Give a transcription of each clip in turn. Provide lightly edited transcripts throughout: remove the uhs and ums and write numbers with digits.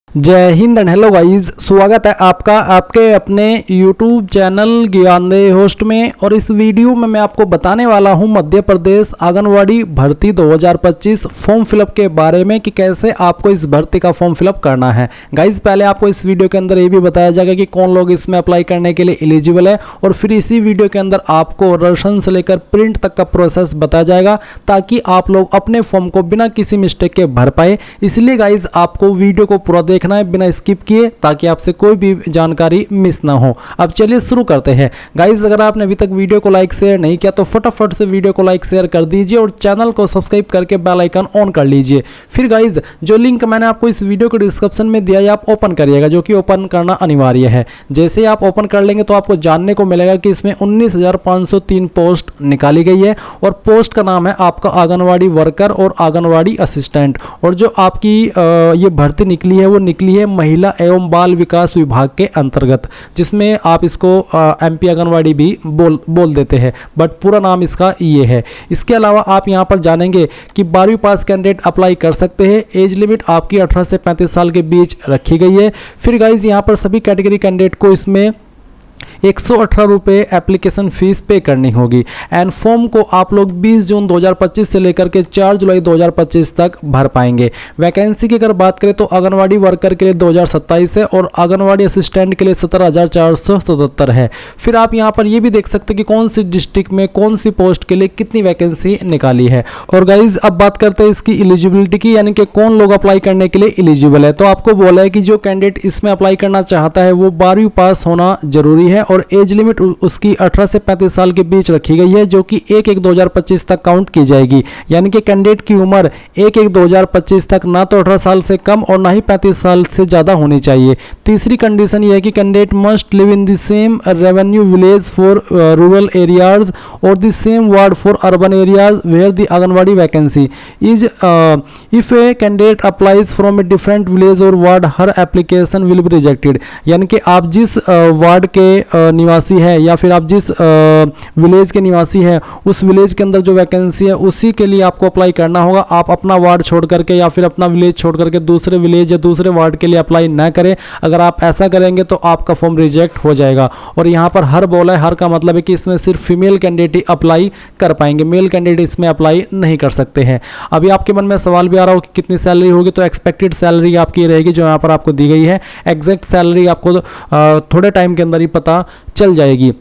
जय Hind and hello guys, स्वागत है आपका आपके अपने YouTube चैनल ज्ञानदेह होस्ट में। और इस वीडियो में मैं आपको बताने वाला हूं मध्य प्रदेश आंगनवाड़ी भर्ती 2025 फॉर्म फिलअप के बारे में कि कैसे आपको इस भर्ती का फॉर्म फिलअप करना है। गाइस पहले आपको इस वीडियो के अंदर ये भी बताया जाएगा कि कौन लोग इसमें अप्लाई करने के लिए एलिजिबल है, और फिर इसी वीडियो के अंदर आपको रसन से लेकर प्रिंट तक का प्रोसेस बताया जाएगा ताकि आप लोग अपने फॉर्म को बिना किसी मिस्टेक के भर पाए। इसलिए गाइज आपको वीडियो को पूरा देखना है बिना स्किप किए, ताकि आपसे कोई भी जानकारी मिस ना हो। अब चलिए शुरू करते हैं। गाइज अगर आपने अभी तक वीडियो को लाइक शेयर नहीं किया तो फटाफट से वीडियो को लाइक शेयर कर दीजिए और चैनल को सब्सक्राइब करके बेल आइकन ऑन कर लीजिए। फिर गाइज जो लिंक मैंने आपको इस वीडियो के डिस्क्रिप्शन में दिया है आप ओपन करिएगा, जो कि ओपन करना अनिवार्य है। जैसे आप ओपन कर लेंगे तो आपको जानने को मिलेगा कि इसमें 19,503 पोस्ट निकाली गई है, और पोस्ट का नाम है आपका आंगनवाड़ी वर्कर और आंगनवाड़ी असिस्टेंट। और जो आपकी ये भर्ती निकली है वो निकली है महिला एवं बाल विकास विभाग के अंतर्गत, जिसमें आप इसको एमपी आंगनवाड़ी भी बोल देते हैं, बट पूरा नाम इसका ये है। इसके अलावा आप यहाँ पर जानेंगे कि 12वीं पास कैंडिडेट अप्लाई कर सकते हैं। एज लिमिट आपकी 18 से 35 साल के बीच रखी गई है। फिर गाइज यहाँ पर सभी कैटेगरी कैंडिडेट को इसमें 118 रुपये एप्लीकेशन फीस पे करनी होगी। एंड फॉर्म को आप लोग 20 जून 2025 से लेकर के 4 जुलाई 2025 तक भर पाएंगे। वैकेंसी की अगर बात करें तो आंगनवाड़ी वर्कर के लिए 2027 है और आंगनवाड़ी असिस्टेंट के लिए 17,477 है। फिर आप यहाँ पर ये भी देख सकते हैं कि कौन सी डिस्ट्रिक्ट में कौन सी पोस्ट के लिए कितनी वैकेंसी निकाली है। और गाइज अब बात करते हैं इसकी एलिजिबिलिटी की, यानी कि कौन लोग अप्लाई करने के लिए एलिजिबल है। तो आपको बोला है कि जो कैंडिडेट इसमें अप्लाई करना चाहता है वो 12वीं पास होना जरूरी है, और एज लिमिट उसकी 18 से 35 साल के बीच रखी गई है, जो कि 1/1/2025 तक काउंट की जाएगी। यानी कि कैंडिडेट की उम्र 1/1/2025 तक ना तो 18 साल से कम और ना ही 35 साल से ज़्यादा होनी चाहिए। तीसरी कंडीशन यह है कि candidate must live in the same revenue village for rural areas और the same ward for urban areas where the anganwadi vacancy is if a candidate applies from a different village और वार्ड हर application will be rejected. यानी कि आप जिस ward के निवासी है या फिर आप जिस विलेज के निवासी है उस विलेज के अंदर जो वैकेंसी है उसी के लिए आपको अप्लाई करना होगा। आप अपना वार्ड छोड़ करके या फिर अपना विलेज छोड़ करके दूसरे विलेज या दूसरे वार्ड के लिए अप्लाई ना करें। अगर आप ऐसा करेंगे तो आपका फॉर्म रिजेक्ट हो जाएगा। और यहाँ पर हर बोला है, हर का मतलब है कि इसमें सिर्फ फीमेल कैंडिडेट ही अप्लाई कर पाएंगे, मेल कैंडिडेट इसमें अप्लाई नहीं कर सकते हैं। अभी आपके मन में सवाल भी आ रहा हो कि कितनी सैलरी होगी, तो एक्सपेक्टेड सैलरी आपकी रहेगी जो यहाँ पर आपको दी गई है। एग्जैक्ट सैलरी आपको थोड़े टाइम के अंदर ही पता चल जाएगी।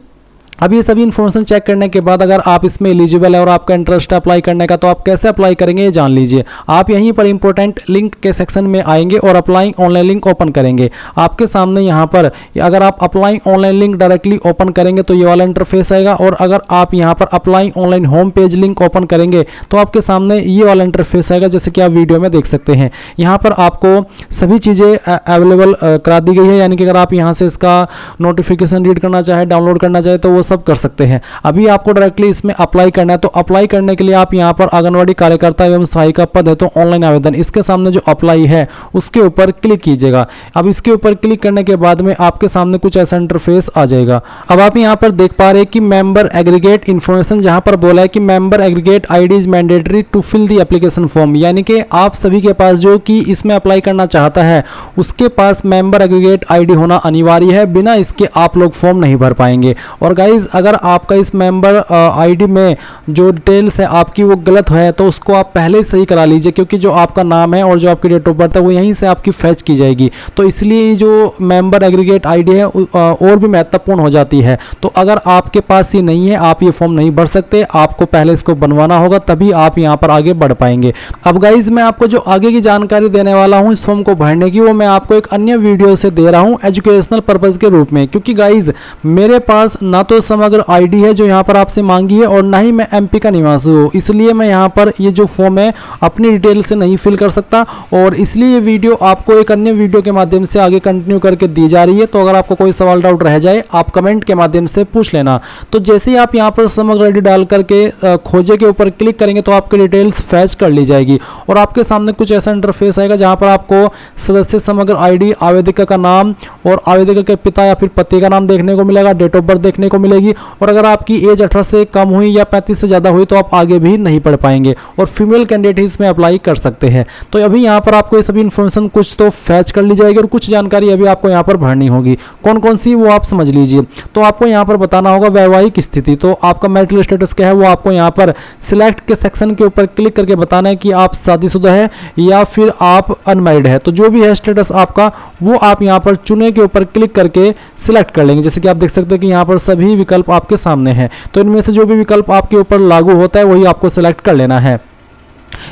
अब ये सभी इन्फॉर्मेशन चेक करने के बाद अगर आप इसमें एलिजिबल है और आपका इंटरेस्ट है अप्लाई करने का, तो आप कैसे अप्लाई करेंगे ये जान लीजिए। आप यहीं पर इंपॉर्टेंट लिंक के सेक्शन में आएंगे और अप्लाई ऑनलाइन लिंक ओपन करेंगे। आपके सामने यहाँ पर अगर आप apply online link directly open करेंगे तो ये वाला इंटरफेस आएगा, और अगर आप यहाँ पर apply online home page link open करेंगे तो आपके सामने ये वाला इंटरफेस आएगा, जैसे कि आप वीडियो में देख सकते हैं। यहाँ पर आपको सभी चीज़ें अवेलेबल करा दी गई है, यानी कि अगर आप यहाँ से इसका नोटिफिकेशन रीड करना चाहे, डाउनलोड करना चाहे तो वो सब कर सकते हैं। अभी आपको डायरेक्टली इसमें अप्लाई करना है, तो अप्लाई करने के लिए आप यहां पर आंगनवाड़ी कार्यकर्ता एवं सहायिका पद है तो ऑनलाइन आवेदन, इसके सामने जो अप्लाई है उसके ऊपर क्लिक कीजिएगा। अब इसके ऊपर क्लिक करने के बाद में आपके सामने कुछ ऐसा इंटरफेस आ जाएगा। अब आप यहां पर देख पा रहे हैं कि मेंबर एग्रीगेट इन्फॉर्मेशन, जहां पर बोला है कि member aggregate ID is mandatory to fill the application form. यानी कि आप सभी के पास जो कि इसमें अप्लाई करना चाहता है उसके पास मेंबर एग्रीगेट आईडी होना अनिवार्य है, बिना इसके आप लोग फॉर्म नहीं भर पाएंगे। और गाइज अगर आपका इस मेंबर आईडी में जो डिटेल्स है आपकी वो गलत है तो उसको आप पहले ही सही करा लीजिए, क्योंकि जो आपका नाम है और जो आपकी डेट ऑफ बर्थ है वो यहीं से आपकी फैच की जाएगी। तो इसलिए जो मेंबर एग्रीगेट आईडी है और भी महत्वपूर्ण हो जाती है। तो अगर आपके पास ये नहीं है आप ये फॉर्म नहीं भर सकते, आपको पहले इसको बनवाना होगा, तभी आप यहाँ पर आगे बढ़ पाएंगे। अब गाइज मैं आपको जो आगे की जानकारी देने वाला हूँ इस फॉर्म को भरने की, वो मैं आपको एक अन्य वीडियो से दे रहा हूँ एजुकेशनल पर्पज के रूप में, क्योंकि गाइज मेरे पास ना तो समग्र आईडी है जो यहाँ पर आपसे मांगी है और ना ही मैं एमपी का निवासी हूँ, इसलिए मैं यहाँ पर ये जो फॉर्म है अपनी डिटेल से नहीं फिल कर सकता, और इसलिए ये वीडियो आपको एक अन्य वीडियो के माध्यम से आगे कंटिन्यू करके दी जा रही है। तो अगर आपको कोई सवाल डाउट रह जाए आप कमेंट के माध्यम से पूछ लेना। तो जैसे ही आप यहाँ पर समग्र आईडी डाल करके खोजे के ऊपर क्लिक करेंगे तो आपकी डिटेल्स फैच कर ली जाएगी, और आपके सामने कुछ ऐसा इंटरफेस आएगा जहाँ पर आपको सदस्य समग्र आईडी, आवेदिका का नाम और आवेदिका के पिता या फिर पति का नाम देखने को मिलेगा, डेट ऑफ बर्थ देखने को मिलेगी। मिलेगी। और अगर आपकी एज 18 से कम हुई या 35 से ज़्यादा हुई तो आप आगे भी नहीं पढ़ पाएंगे, और फीमेल कैंडिडेट ही इसमें अप्लाई कर सकते हैं। तो अभी यहाँ पर आपको ये सभी इन्फॉर्मेशन कुछ तो फैच कर ली जाएगी और कुछ जानकारी अभी आपको यहाँ पर भरनी होगी। कौन कौन सी वो आप समझ लीजिए। तो आपको यहाँ पर बताना होगा वैवाहिक स्थिति, तो आपका मैरिटल स्टेटस क्या है वो आपको यहाँ पर सिलेक्ट के सेक्शन के ऊपर क्लिक करके बताना है कि आप शादीशुदा है या फिर आप अनमैरिड है। तो जो भी है स्टेटस आपका वो आप यहाँ पर चुने के ऊपर क्लिक करके सिलेक्ट कर लेंगे। जैसे कि आप देख सकते हैं कि यहाँ पर सभी विकल्प आपके सामने हैं, तो इनमें से जो भी विकल्प आपके ऊपर लागू होता है वही आपको सिलेक्ट कर लेना है।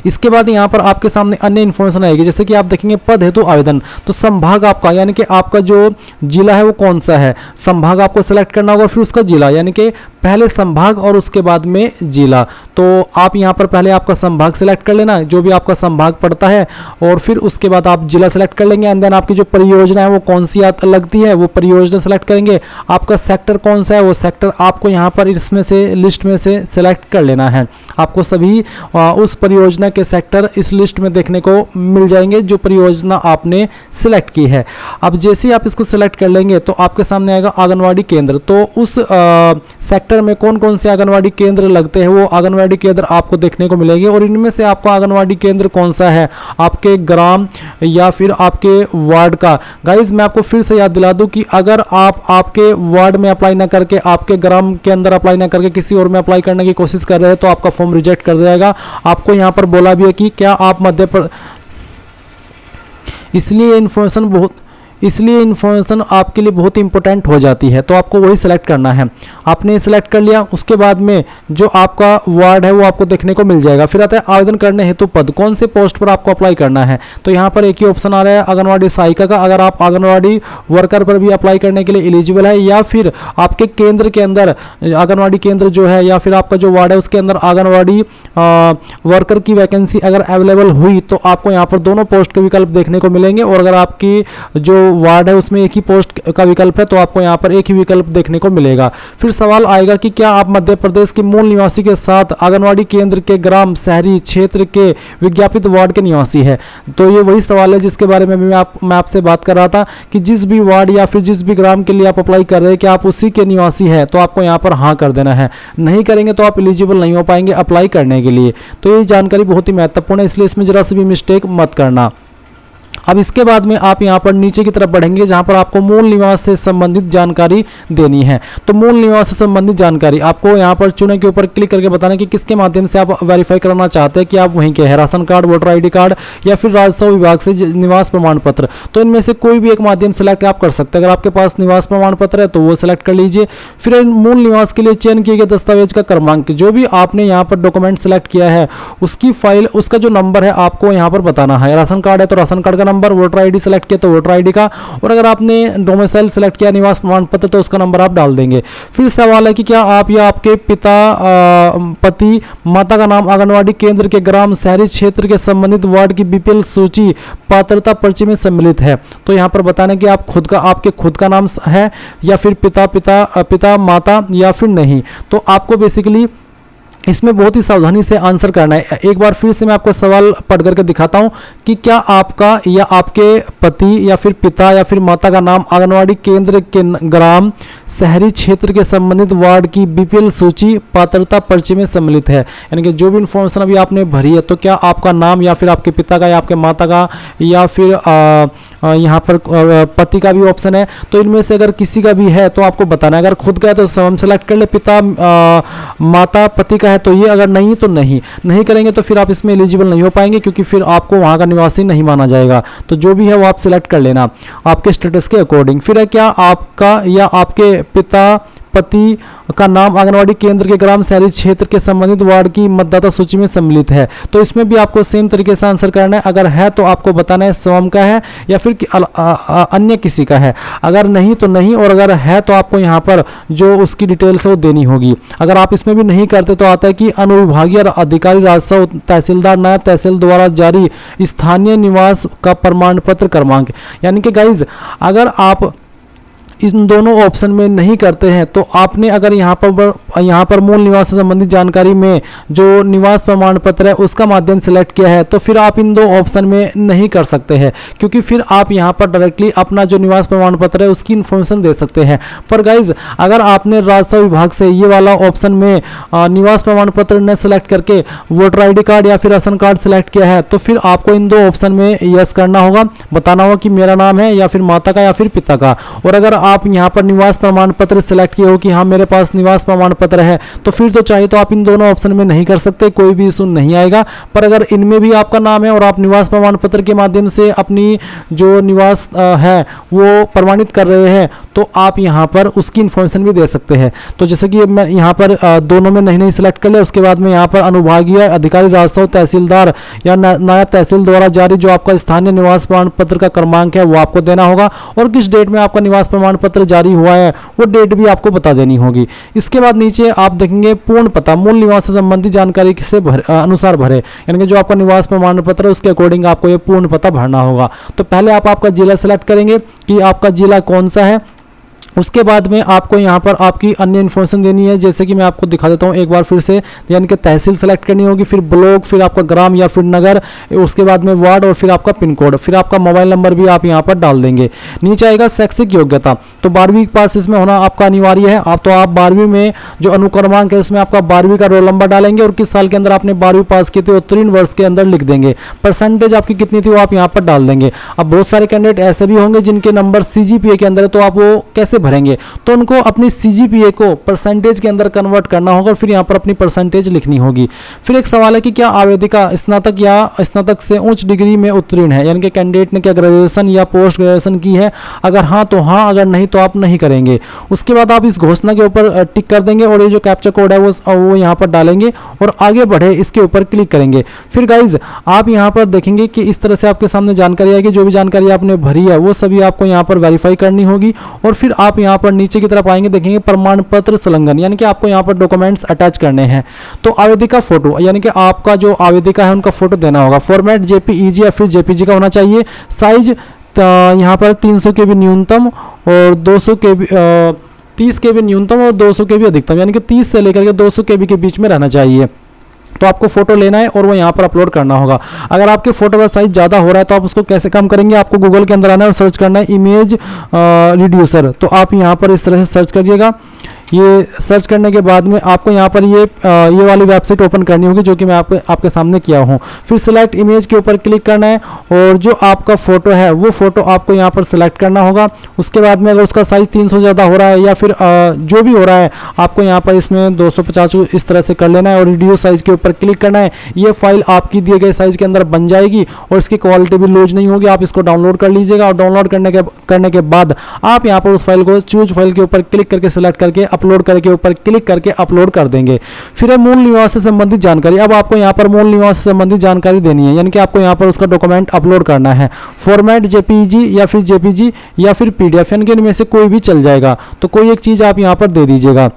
इसके बाद यहाँ पर आपके सामने अन्य इन्फॉर्मेशन आएगी, जैसे कि आप देखेंगे पद हेतु आवेदन, तो संभाग आपका यानी कि आपका जो जिला है वो कौन सा है, संभाग आपको सेलेक्ट करना होगा, फिर उसका जिला यानी कि पहले संभाग और उसके बाद में जिला। तो आप यहाँ पर पहले आपका संभाग सेलेक्ट कर लेना जो भी आपका संभाग पड़ता है, और फिर उसके बाद आप जिला सेलेक्ट कर लेंगे। एंड देन आपकी जो परियोजना है वो कौन सी लगती है वो परियोजना सेलेक्ट करेंगे। आपका सेक्टर कौन सा है वो सेक्टर आपको यहाँ पर इसमें से लिस्ट में से सेलेक्ट कर लेना है। आपको सभी उस परियोजना के सेक्टर इस लिस्ट में देखने को मिल जाएंगे जो परियोजना आपने सिलेक्ट की है। अब जैसे ही आप इसको सिलेक्ट कर लेंगे तो आपके सामने आएगा आंगनवाड़ी केंद्र। तो उस सेक्टर में कौन कौन से आंगनवाड़ी केंद्र लगते हैं वो आंगनवाड़ी केंद्र आपको देखने को मिलेंगे, और इनमें से आपका आंगनवाड़ी केंद्र कौन सा है, आपके ग्राम या फिर आपके वार्ड का। गाइज मैं आपको फिर से याद दिला दूं कि अगर आप आपके वार्ड में अप्लाई ना करके आपके ग्राम के अंदर अप्लाई ना करके किसी और में अप्लाई करने की कोशिश कर रहे हैं तो आपका फॉर्म रिजेक्ट कर दिया जाएगा। आपको यहाँ पर बोला भी है कि क्या आप मध्य प्रदेश, इसलिए इन्फॉर्मेशन आपके लिए बहुत इंपॉर्टेंट हो जाती है। तो आपको वही सिलेक्ट करना है। आपने सिलेक्ट कर लिया, उसके बाद में जो आपका वार्ड है वो आपको देखने को मिल जाएगा। फिर आता है आवेदन करने हेतु पद, कौन से पोस्ट पर आपको अप्लाई करना है। तो यहाँ पर एक ही ऑप्शन आ रहा है आंगनवाड़ी सहायिका का। अगर आप आंगनवाड़ी वर्कर पर भी अप्लाई करने के लिए एलिजिबल है, या फिर आपके केंद्र के अंदर आंगनवाड़ी केंद्र जो है या फिर आपका जो वार्ड है उसके अंदर आंगनवाड़ी वर्कर की वैकेंसी अगर अवेलेबल हुई तो आपको यहाँ पर दोनों पोस्ट के विकल्प देखने को मिलेंगे। और अगर आपकी जो वार्ड है उसमें एक ही पोस्ट का विकल्प है तो आपको यहाँ पर एक ही विकल्प देखने को मिलेगा। फिर सवाल आएगा कि क्या आप मध्य प्रदेश के मूल निवासी के साथ आंगनवाड़ी केंद्र के ग्राम शहरी क्षेत्र के विज्ञापित वार्ड के निवासी है। तो ये वही सवाल है जिसके बारे में मैं आपसे बात कर रहा था कि जिस भी वार्ड या फिर जिस भी ग्राम के लिए आप अप्लाई कर रहे हैं कि आप उसी के निवासी है, तो आपको यहाँ पर हाँ कर देना है। नहीं करेंगे तो आप एलिजिबल नहीं हो पाएंगे अप्लाई करने के लिए। तो ये जानकारी बहुत ही महत्वपूर्ण है, इसलिए इसमें जरा सी भी मिस्टेक मत करना। अब इसके बाद में आप यहाँ पर नीचे की तरफ बढ़ेंगे जहाँ पर आपको मूल निवास से संबंधित जानकारी देनी है। तो मूल निवास से संबंधित जानकारी आपको यहाँ पर चुने के ऊपर क्लिक करके बताना कि किसके माध्यम से आप वेरीफाई कराना चाहते हैं कि आप वहीं के हैं, ration card, voter ID card या फिर राजस्व विभाग से निवास प्रमाण पत्र। तो इनमें से कोई भी एक माध्यम सेलेक्ट आप कर सकते हैं। अगर आपके पास निवास प्रमाण पत्र है तो वो सिलेक्ट कर लीजिए। फिर मूल निवास के लिए चयन किए गए दस्तावेज का क्रमांक, जो भी आपने यहाँ पर डॉक्यूमेंट सेलेक्ट किया है उसकी फाइल, उसका जो नंबर है आपको यहाँ पर बताना है। राशन कार्ड है तो राशन कार्ड का नंबर, वोटर ID सेलेक्ट किया तो वोटर ID का, और अगर आपने डोमिसाइल सेलेक्ट किया निवास प्रमाण पत्र तो उसका नंबर आप डाल देंगे। फिर सवाल है कि क्या आप या आपके पिता, पति, माता का नाम आंगनवाड़ी केंद्र के ग्राम शहरी क्षेत्र के संबंधित वार्ड की BPL सूची पात्रता पर्ची में सम्मिलित है। तो यहाँ पर बताना कि आप आपके खुद का नाम है या फिर पिता माता या फिर नहीं। तो आपको बेसिकली इसमें बहुत ही सावधानी से आंसर करना है। एक बार फिर से मैं आपको सवाल पढ़ करके दिखाता हूं कि क्या आपका या आपके पति या फिर पिता या फिर माता का नाम आंगनवाड़ी केंद्र के ग्राम शहरी क्षेत्र के संबंधित वार्ड की BPL सूची पात्रता पर्ची में सम्मिलित है। यानी कि जो भी इन्फॉर्मेशन अभी आपने भरी है तो क्या आपका नाम या फिर आपके पिता का या आपके माता का या फिर यहाँ पर पति का भी ऑप्शन है। तो इनमें से अगर किसी का भी है तो आपको बताना है। अगर खुद का है तो हम सेलेक्ट कर ले, पिता, माता, पति का है तो ये, अगर नहीं तो नहीं करेंगे तो फिर आप इसमें एलिजिबल नहीं हो पाएंगे क्योंकि फिर आपको वहाँ का निवासी नहीं माना जाएगा। तो जो भी है वो आप सिलेक्ट कर लेना आपके स्टेटस के अकॉर्डिंग। फिर है क्या आपका या आपके पिता, पति का नाम आंगनवाड़ी केंद्र के ग्राम शहरी क्षेत्र के संबंधित वार्ड की मतदाता सूची में सम्मिलित है। तो इसमें भी आपको सेम तरीके से आंसर करना है। अगर है तो आपको बताना है स्वयं का है या फिर अन्य किसी का है, अगर नहीं तो नहीं, और अगर है तो आपको यहाँ पर जो उसकी डिटेल्स है वो देनी होगी। अगर आप इसमें भी नहीं करते तो आता है कि अनुविभागीय अधिकारी, राजस्व, तहसीलदार, नायब तहसील द्वारा जारी स्थानीय निवास का प्रमाण पत्र क्रमांक। यानी कि गाइज अगर आप इन दोनों ऑप्शन में नहीं करते हैं तो आपने अगर यहाँ पर मूल निवास से संबंधित जानकारी में जो निवास प्रमाण पत्र है उसका माध्यम सेलेक्ट किया है तो फिर आप इन दो ऑप्शन में नहीं कर सकते हैं, क्योंकि फिर आप यहाँ पर डायरेक्टली अपना जो निवास प्रमाण पत्र है उसकी इन्फॉर्मेशन दे सकते हैं। पर गाइज अगर आपने राजस्व विभाग से ये वाला ऑप्शन में निवास प्रमाण पत्र न सेलेक्ट करके वोटर ID कार्ड या फिर राशन कार्ड सेलेक्ट किया है तो फिर आपको इन दो ऑप्शन में यस करना होगा, बताना होगा कि मेरा नाम है या फिर माता का या फिर पिता का। और अगर आप यहाँ पर निवास प्रमाण पत्र सेलेक्ट किए हो कि हाँ मेरे पास निवास प्रमाण पत्र है तो फिर तो चाहे तो आप इन दोनों ऑप्शन में नहीं कर सकते, कोई भी इशू नहीं आएगा। पर अगर इनमें भी आपका नाम है और आप निवास प्रमाण पत्र के माध्यम से अपनी जो निवास है वो प्रमाणित कर रहे हैं तो आप यहाँ पर उसकी इन्फॉर्मेशन भी दे सकते हैं। तो जैसे कि मैं यहाँ पर दोनों में नहीं सेलेक्ट कर लिया, उसके बाद में यहाँ पर अनुभागीय अधिकारी राजस्व तहसीलदार या नायब तहसील द्वारा जारी जो आपका स्थानीय निवास प्रमाण पत्र का क्रमांक है वो आपको देना होगा और किस डेट में आपका निवास प्रमाण पत्र जारी हुआ है वो डेट भी आपको बता देनी होगी। इसके बाद नीचे आप देखेंगे पूर्ण पता मूल निवास से संबंधित जानकारी से अनुसार भरे, यानी कि जो आपका निवास प्रमाण पत्र है उसके अकॉर्डिंग आपको ये पूर्ण पता भरना होगा। तो पहले आप आपका जिला सेलेक्ट करेंगे कि आपका जिला कौन सा है, उसके बाद में आपको यहाँ पर आपकी अन्य इन्फॉर्मेशन देनी है, जैसे कि मैं आपको दिखा देता हूँ एक बार फिर से, यानी कि तहसील सेलेक्ट करनी होगी, फिर ब्लॉक, फिर आपका ग्राम या फिर नगर, उसके बाद में वार्ड और फिर आपका पिन कोड, फिर आपका मोबाइल नंबर भी आप यहाँ पर डाल देंगे। नीचे आएगा शैक्षिक योग्यता, तो 12वीं पास इसमें होना आपका अनिवार्य है। आप 12वीं में जो अनुक्रमांक है इसमें आपका 12वीं का रोल नंबर डालेंगे और किस साल के अंदर आपने 12वीं पास की थी उत्तीर्ण वर्ष के अंदर लिख देंगे। परसेंटेज आपकी कितनी थी वो आप यहाँ पर डाल देंगे। अब बहुत सारे कैंडिडेट ऐसे भी होंगे जिनके नंबर CGPA के अंदर है, तो आप वो कैसे भरेंगे, तो उनको अपनी CGPA को परसेंटेज के अंदर कन्वर्ट करना होगा और फिर यहाँ पर अपनी परसेंटेज लिखनी होगी। फिर एक सवाल है कि क्या आवेदिका स्नातक या स्नातक से उच्च डिग्री में उत्तीर्ण है, यानी कि कैंडिडेट ने क्या ग्रेजुएशन या पोस्ट ग्रेजुएशन की है, अगर हाँ तो हाँ, अगर नहीं तो आप नहीं करेंगे। उसके बाद आप इस घोषणा के ऊपर टिक कर देंगे और ये जो कैप्चा कोड है वो यहाँ पर डालेंगे और आगे बढ़े इसके ऊपर क्लिक करेंगे। फिर गाइज आप यहाँ पर देखेंगे कि इस तरह से आपके सामने जानकारी आएगी, जो भी जानकारी आपने भरी है वो सभी आपको यहाँ पर वेरीफाई करनी होगी। और फिर आप यहाँ पर नीचे की तरफ आएंगे, देखेंगे प्रमाण पत्र संलग्न, यानी कि आपको यहाँ पर डॉक्यूमेंट्स अटैच करने हैं। तो आवेदिका फोटो, यानी कि आपका जो आवेदिका है उनका फोटो देना होगा। फॉर्मेट JPEG या फिर JPG का होना चाहिए। साइज यहाँ पर 300 KB न्यूनतम और 200 KB 30 KB न्यूनतम और 200 KB अधिकतम, यानी कि 30 से लेकर के 200 KB के बीच में रहना चाहिए। तो आपको फोटो लेना है और वो यहाँ पर अपलोड करना होगा। अगर आपके फोटो का साइज ज़्यादा हो रहा है तो आप उसको कैसे कम करेंगे, आपको गूगल के अंदर आना है और सर्च करना है इमेज रिड्यूसर। तो आप यहाँ पर इस तरह से सर्च करिएगा। ये सर्च करने के बाद में आपको यहाँ पर ये वाली वेबसाइट ओपन करनी होगी जो कि मैं आपके सामने किया हूँ। फिर सिलेक्ट इमेज के ऊपर क्लिक करना है और जो आपका फ़ोटो है वो फ़ोटो आपको यहाँ पर सिलेक्ट करना होगा। उसके बाद में अगर उसका साइज़ 300 ज़्यादा हो रहा है या फिर जो भी हो रहा है आपको यहाँ पर इसमें 250 इस तरह से कर लेना है और रिड्यूस साइज़ के ऊपर क्लिक करना है। ये फाइल आपकी दिए गए साइज़ के अंदर बन जाएगी और इसकी क्वालिटी भी लूज नहीं होगी। आप इसको डाउनलोड कर लीजिएगा और डाउनलोड करने के बाद आप यहाँ पर उस फाइल को चूज फाइल के ऊपर क्लिक करके सिलेक्ट करके अपलोड करके ऊपर क्लिक करके अपलोड कर देंगे। फिर है मूल निवास से संबंधित जानकारी। अब आपको यहाँ पर मूल निवास से संबंधित जानकारी देनी है, यानी कि आपको यहाँ पर उसका डॉक्यूमेंट अपलोड करना है। फॉर्मेट JPEG या फिर JPG या फिर PDF, यानी कि इनमें से कोई भी चल जाएगा। तो कोई एक चीज़ आप यहाँ पर दे दीजिएगा।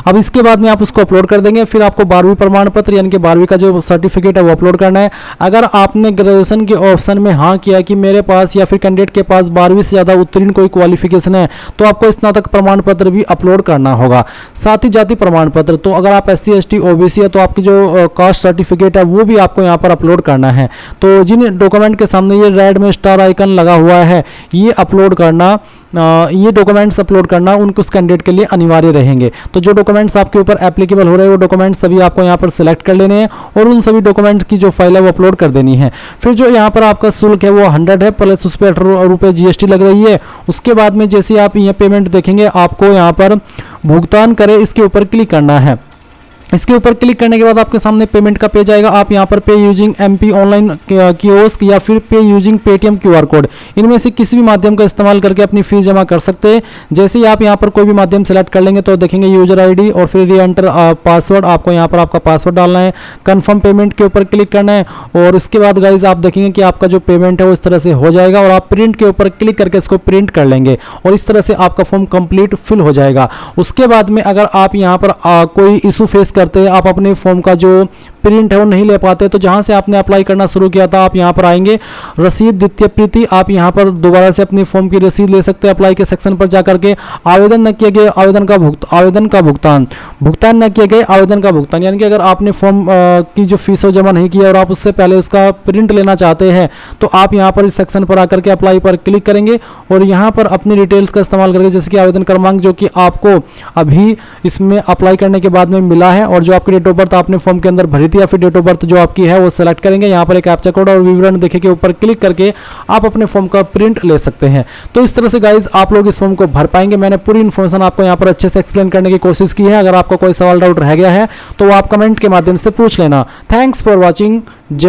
अब इसके बाद में आप उसको अपलोड कर देंगे। फिर आपको 12वीं प्रमाण पत्र यानी कि 12वीं का जो सर्टिफिकेट है वो अपलोड करना है। अगर आपने ग्रेजुएशन के ऑप्शन में हाँ किया कि मेरे पास या फिर कैंडिडेट के पास 12वीं से ज़्यादा उत्तीर्ण कोई क्वालिफिकेशन है तो आपको स्नातक प्रमाण पत्र भी अपलोड करना होगा। साथ ही जाति प्रमाण पत्र, तो अगर आप SC ST OBC है तो आपकी जो कास्ट सर्टिफिकेट है वो भी आपको यहाँ पर अपलोड करना है। तो जिन डॉक्यूमेंट के सामने ये रेड में स्टार आइकन लगा हुआ है ये अपलोड करना, ये डॉक्यूमेंट्स अपलोड करना उनको उस कैंडिडेट के लिए अनिवार्य रहेंगे। तो जो डॉक्यूमेंट्स आपके ऊपर एप्लीकेबल हो रहे हैं वो डॉक्यूमेंट्स सभी आपको यहाँ पर सिलेक्ट कर लेने हैं और उन सभी डॉक्यूमेंट्स की जो फाइल है वो अपलोड कर देनी है। फिर जो यहाँ पर आपका शुल्क है वो 100 है प्लस उस पर 18 रुपये GST लग रही है। उसके बाद में जैसे आप ये पेमेंट देखेंगे आपको यहाँ पर भुगतान करें इसके ऊपर क्लिक करना है। इसके ऊपर क्लिक करने के बाद आपके सामने पेमेंट का पेज आएगा। आप यहाँ पर पे यूजिंग MP ऑनलाइन कियोस्क या फिर पे यूजिंग Paytm QR कोड, इनमें से किसी भी माध्यम का इस्तेमाल करके अपनी फीस जमा कर सकते हैं। जैसे ही आप यहाँ पर कोई भी माध्यम सेलेक्ट कर लेंगे तो देखेंगे यूजर ID और फिर री एंटर पासवर्ड, आपको यहाँ पर आपका पासवर्ड डालना है। कन्फर्म पेमेंट के ऊपर क्लिक करना है और उसके बाद गाइज आप देखेंगे कि आपका जो पेमेंट है वो इस तरह से हो जाएगा और आप प्रिंट के ऊपर क्लिक करके इसको प्रिंट कर लेंगे और इस तरह से आपका फॉर्म कंप्लीट फिल हो जाएगा। उसके बाद में अगर आप यहाँ पर कोई इशू फेस करते हैं, आप अपने फॉर्म का जो प्रिंट है वो नहीं ले पाते, तो जहाँ से आपने अप्लाई करना शुरू किया था आप यहाँ पर आएंगे, रसीद द्वितीय प्रीति, आप यहाँ पर दोबारा से अपनी फॉर्म की रसीद ले सकते हैं। अप्लाई के सेक्शन पर जाकर के आवेदन न किए गए आवेदन का भुगतान न किए गए आवेदन का भुगतान, यानी कि अगर आपने फॉर्म की जो फीस है जमा नहीं किया और आप उससे पहले उसका प्रिंट लेना चाहते हैं तो आप यहाँ पर इस सेक्शन पर आकर के अप्लाई पर क्लिक करेंगे और यहाँ पर अपनी डिटेल्स का इस्तेमाल करके, जैसे कि आवेदन क्रमांक जो कि आपको अभी इसमें अप्लाई करने के बाद में मिला है और जो आपकी डेट ऑफ बर्थ आपने फॉर्म के अंदर भरी थी या फिर डेट ऑफ बर्थ जो आपकी है वो सेलेक्ट करेंगे। यहाँ पर एक कैप्चा कोड और विवरण देखे के ऊपर क्लिक करके आप अपने फॉर्म का प्रिंट ले सकते हैं। तो इस तरह से गाइज आप लोग इस फॉर्म को भर पाएंगे। मैंने पूरी इन्फॉर्मेशन आपको यहाँ पर अच्छे से एक्सप्लेन करने की कोशिश की है। अगर आपका कोई सवाल डाउट रह गया है तो वो आप कमेंट के माध्यम से पूछ लेना। Thanks for watching. जय